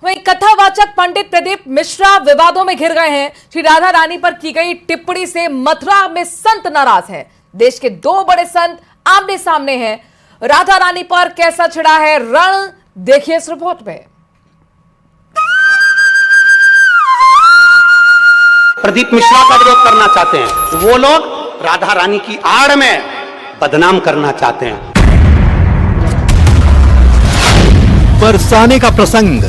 वहीं कथावाचक पंडित प्रदीप मिश्रा विवादों में घिर गए हैं। श्री राधा रानी पर की गई टिप्पणी से मथुरा में संत नाराज हैं। देश के दो बड़े संत आमने सामने हैं। राधा रानी पर कैसा छिड़ा है रण, देखिए इस रिपोर्ट में। प्रदीप मिश्रा का विरोध करना चाहते हैं, वो लोग राधा रानी की आड़ में बदनाम करना चाहते हैं। बरसाने का प्रसंग,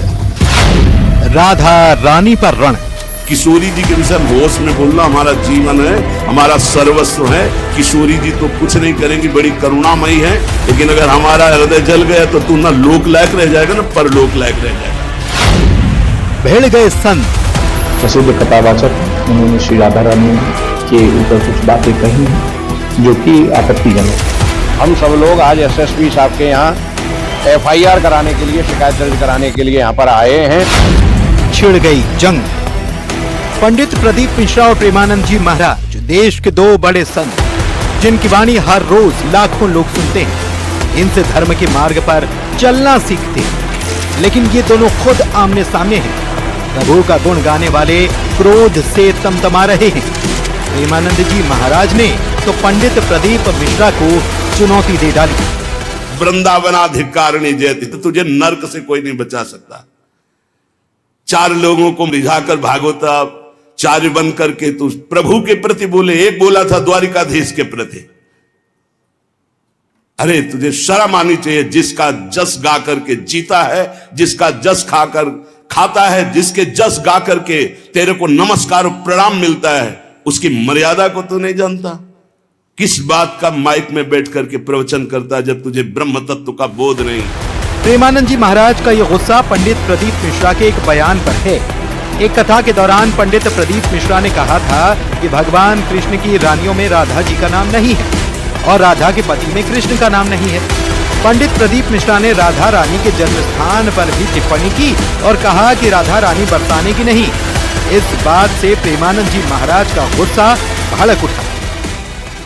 राधा रानी पर रण। किशोरी जी के विषय होश में बोलना हमारा जीवन है, हमारा सर्वस्व है। किशोरी जी तो कुछ नहीं करेंगी, बड़ी करुणामयी है, लेकिन अगर हमारा हृदय जल गया तो तू ना लोक लायक रह जाएगा ना परलोक लायक रह जाएगा। भिड़ गए संत। प्रसिद्ध कथावाचक उन्होंने श्री राधा रानी के ऊपर कुछ बातें कही हैं जो कि आपत्तिजनक। हम सब लोग आज एसएसपी साहब के यहाँ एफआईआर कराने के लिए, शिकायत दर्ज कराने के लिए यहाँ पर आए हैं। छिड़ गई जंग। पंडित प्रदीप मिश्रा और प्रेमानंद जी महाराज देश के दो बड़े संत, जिनकी वाणी हर रोज लाखों लोग सुनते हैं, इनसे धर्म के मार्ग पर चलना सीखते हैं। लेकिन ये दोनों खुद आमने सामने हैं। प्रभु का गुण गाने वाले क्रोध से तमतमा रहे हैं। प्रेमानंद जी महाराज ने तो पंडित प्रदीप मिश्रा को चुनौती दे डाली। वृंदावनाधिकारिणी जयति, तो तुझे नरक से कोई नहीं बचा सकता। चार लोगों को रिझाकर भागवता चार्य बन करके तू प्रभु के प्रति बोले। एक बोला था द्वारिकाधीश के प्रति। अरे तुझे शर्म आनी चाहिए। जिसका जस गा करके जीता है, जिसका जस खाकर खाता है, जिसके जस गा करके तेरे को नमस्कार और प्रणाम मिलता है, उसकी मर्यादा को तू नहीं जानता। किस बात का माइक में बैठ करके प्रवचन करता है जब तुझे ब्रह्म तत्व का बोध नहीं। प्रेमानंद जी महाराज का यह गुस्सा पंडित प्रदीप मिश्रा के एक बयान पर है। एक कथा के दौरान पंडित प्रदीप मिश्रा ने कहा था कि भगवान कृष्ण की रानियों में राधा जी का नाम नहीं है और राधा के पति में कृष्ण का नाम नहीं है। पंडित प्रदीप मिश्रा ने राधा रानी के जन्म स्थान पर भी टिप्पणी की और कहा कि राधा रानी बरसाने की नहीं। इस बात से प्रेमानंद जी महाराज का गुस्सा भड़क उठा।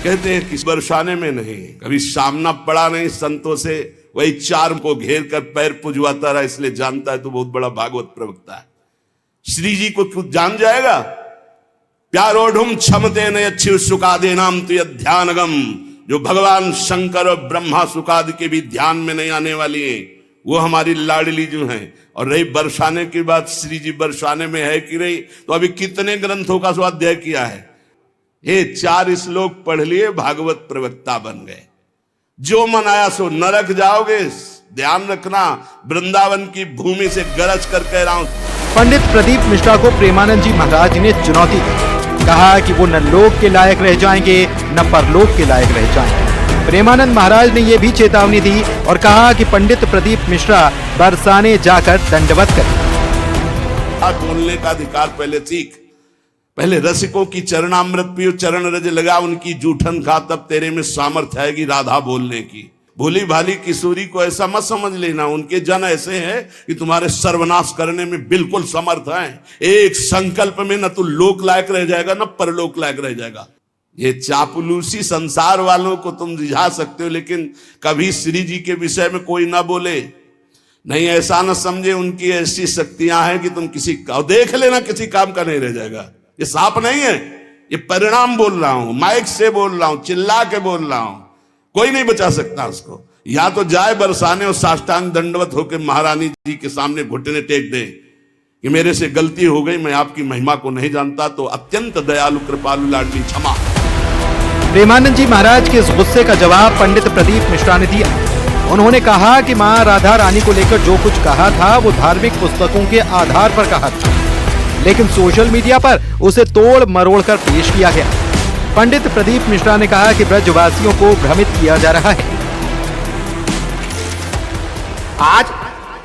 कहते हैं कि बरसाने में नहीं, कभी सामना पड़ा नहीं संतों से, वही चार को घेर कर पैर पुजवाता रहा, इसलिए जानता है तो बहुत बड़ा भागवत प्रवक्ता है। श्री जी को कुछ जान जाएगा। प्यारोढ़ क्षमते न अच्छी सुखादे नाम तो ध्यानगम, जो भगवान शंकर और ब्रह्मा सुखादि के भी ध्यान में नहीं आने वाली है, वो हमारी लाडली जो है। और रही बरसाने की बात, श्री जी बरसाने में है कि नहीं, तो अभी कितने ग्रंथों का स्वाध्याय किया है। ये 4 श्लोक पढ़ लिए, भागवत प्रवक्ता बन गए। जो मन आया सो नरक जाओगे। ध्यान रखना, वृंदावन की भूमि से गरज कर कह रहा हूं। पंडित प्रदीप मिश्रा को प्रेमानंद जी महाराज ने चुनौती दी। कहा कि वो न लोक के लायक रह जाएंगे न परलोक के लायक रह जाएंगे। प्रेमानंद महाराज ने यह भी चेतावनी दी और कहा कि पंडित प्रदीप मिश्रा बरसाने जाकर दंडवत करें। बोलने का अधिकार पहले सीख। पहले रसिकों की चरणामृत पियो, चरण रज लगा, उनकी जूठन खा, तब तेरे में सामर्थ्य आएगी राधा बोलने की। भोली भाली किशोरी को ऐसा मत समझ लेना। उनके जन ऐसे हैं कि तुम्हारे सर्वनाश करने में बिल्कुल समर्थ हैं। एक संकल्प में न तो लोक लायक रह जाएगा न परलोक लायक रह जाएगा। ये चापलूसी संसार वालों को तुम रिझा सकते हो, लेकिन कभी श्री जी के विषय में कोई ना बोले। नहीं, ऐसा न समझे उनकी ऐसी शक्तियां हैं कि तुम किसी का देख लेना, किसी काम का नहीं रह जाएगा। ये साप नहीं है, ये परिणाम बोल रहा हूं, माइक से बोल रहा हूं, चिल्ला के बोल रहा हूं। कोई नहीं बचा सकता उसको। या तो जाए बरसाने और साष्टांग दंडवत होकर महारानी जी के सामने घुटने टेक दे कि मेरे से गलती हो गई, मैं आपकी महिमा को नहीं जानता, तो अत्यंत दयालु कृपालु लाडली क्षमा। प्रेमानंद जी महाराज के इस गुस्से का जवाब पंडित प्रदीप मिश्रा ने दिया। उन्होंने कहा कि मां राधा रानी को लेकर जो कुछ कहा था वो धार्मिक पुस्तकों के आधार पर कहा था, लेकिन सोशल मीडिया पर उसे तोड़ मरोड़ कर पेश किया गया। पंडित प्रदीप मिश्रा ने कहा कि ब्रजवासियों को भ्रमित किया जा रहा है। आज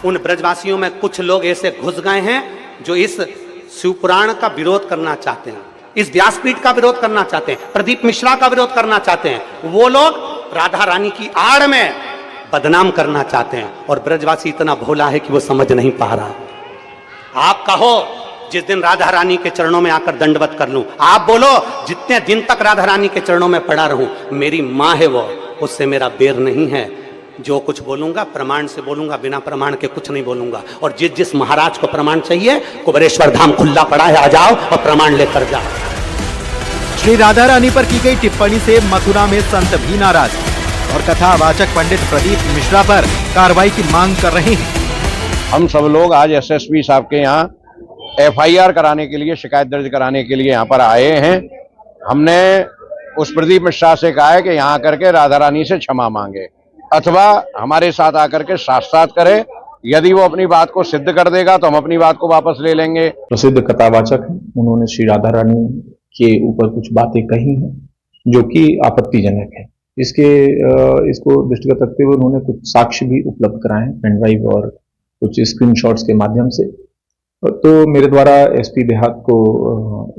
उन ब्रजवासियों में कुछ लोग ऐसे घुस गए हैं जो इस शिवपुराण का विरोध करना चाहते हैं, इस व्यासपीठ का विरोध करना चाहते हैं, प्रदीप मिश्रा का विरोध करना चाहते हैं। वो लोग राधा रानी की आड़ में बदनाम करना चाहते हैं और ब्रजवासी इतना भोला है कि वो समझ नहीं पा रहा। आप कहो जिस दिन राधा रानी के चरणों में आकर दंडवत कर लूं, आप बोलो जितने दिन तक राधा रानी के चरणों में पड़ा रहूं, मेरी मां है वो, उससे मेरा बेर नहीं है। जो कुछ बोलूंगा प्रमाण से बोलूंगा, बिना प्रमाण के कुछ नहीं बोलूंगा। और जिस महाराज को प्रमाण चाहिए, कुबेरेश्वर धाम खुला पड़ा है, आ जाओ और प्रमाण लेकर जाओ। श्री राधा रानी पर की गई टिप्पणी से मथुरा में संत भी नाराज हैं और कथावाचक पंडित प्रदीप मिश्रा पर कार्रवाई की मांग कर रहे हैं। हम सब लोग आज एसएसपी साहब के यहाँ एफआईआर कराने के लिए, शिकायत दर्ज कराने के लिए यहाँ पर आए हैं। हमने उस प्रदीप मिश्रा से कहा है कि यहाँ करके राधा रानी से क्षमा मांगे अथवा हमारे साथ आकर के साथ करे। यदि वो अपनी बात को सिद्ध कर देगा तो हम अपनी बात को वापस ले लेंगे। प्रसिद्ध कथावाचक हैं, उन्होंने श्री राधा रानी के ऊपर कुछ बातें कही हैं जो कि आपत्तिजनक है। इसको दृष्टिगत रखते हुए उन्होंने कुछ साक्ष्य भी उपलब्ध कराए हैं, पेन ड्राइव और कुछ स्क्रीनशॉट्स के माध्यम से। तो मेरे द्वारा एसपी देहात को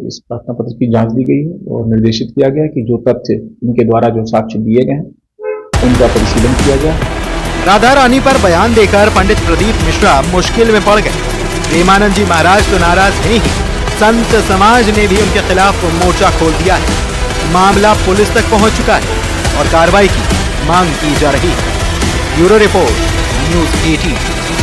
इस प्रार्थना पत्र की जांच दी गई है और निर्देशित किया गया है कि जो तथ्य इनके द्वारा जो साक्ष्य दिए गए हैं उनका परिशीलन किया जाए। राधा रानी पर बयान देकर पंडित प्रदीप मिश्रा मुश्किल में पड़ गए। प्रेमानंद जी महाराज तो नाराज हैं ही, संत समाज ने भी उनके खिलाफ मोर्चा खोल दिया है। मामला पुलिस तक पहुंच चुका है और कार्रवाई की मांग की जा रही है। Bureau report, news 18।